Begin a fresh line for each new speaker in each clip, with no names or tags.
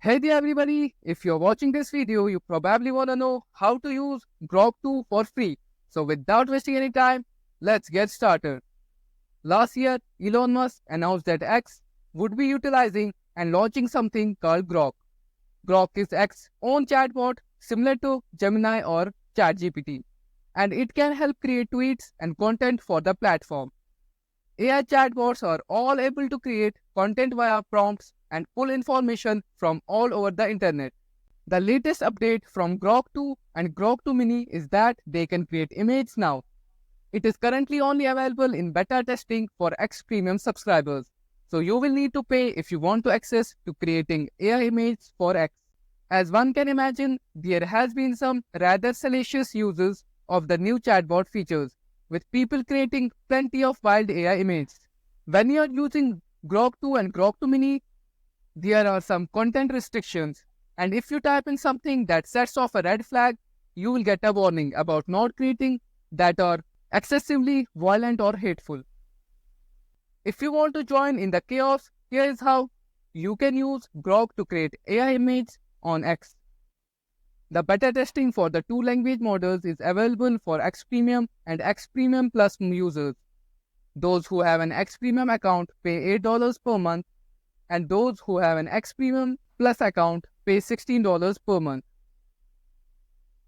Hey there everybody, if you're watching this video, you probably want to know how to use Grok 2 for free. So without wasting any time, let's get started. Last year, Elon Musk announced that X would be utilizing and launching something called Grok. Grok is X's own chatbot similar to Gemini or ChatGPT, and it can help create tweets and content for the platform. AI chatbots are all able to create content via prompts and pull information from all over the internet. The latest update from Grok 2 and Grok 2 Mini is that they can create images now. It is currently only available in beta testing for X Premium subscribers. So you will need to pay if you want to access to creating AI images for X. As one can imagine, there has been some rather salacious uses of the new chatbot features, with people creating plenty of wild AI images. When you are using Grok 2 and Grok 2 Mini, there are some content restrictions, and if you type in something that sets off a red flag, you will get a warning about not creating that are excessively violent or hateful. If you want to join in the chaos, here is how you can use Grok to create AI images on X. The beta testing for the two language models is available for X Premium and X Premium Plus users. Those who have an X Premium account pay $8 per month, and those who have an X Premium Plus account pay $16 per month.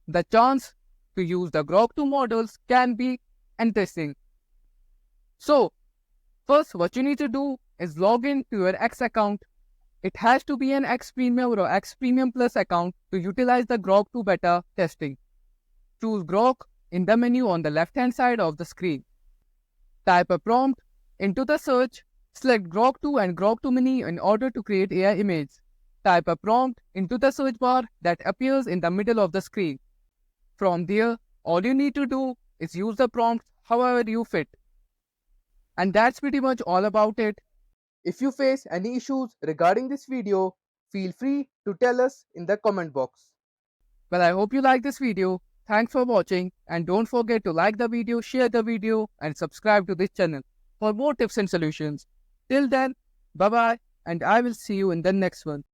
The chance to use the Grok 2 models can be interesting. So, first what you need to do is log in to your X account. It has to be an X Premium or X Premium Plus account to utilize the Grok 2 beta testing. Choose Grok in the menu on the left-hand side of the screen. Type a prompt into the search. Select Grok 2 and Grok 2 Mini in order to create AI image. Type a prompt into the search bar that appears in the middle of the screen. From there, all you need to do is use the prompt however you fit. And that's pretty much all about it. If you face any issues regarding this video, feel free to tell us in the comment box. Well, I hope you like this video. Thanks for watching, and don't forget to like the video, share the video, and subscribe to this channel for more tips and solutions. Till then, bye bye, and I will see you in the next one.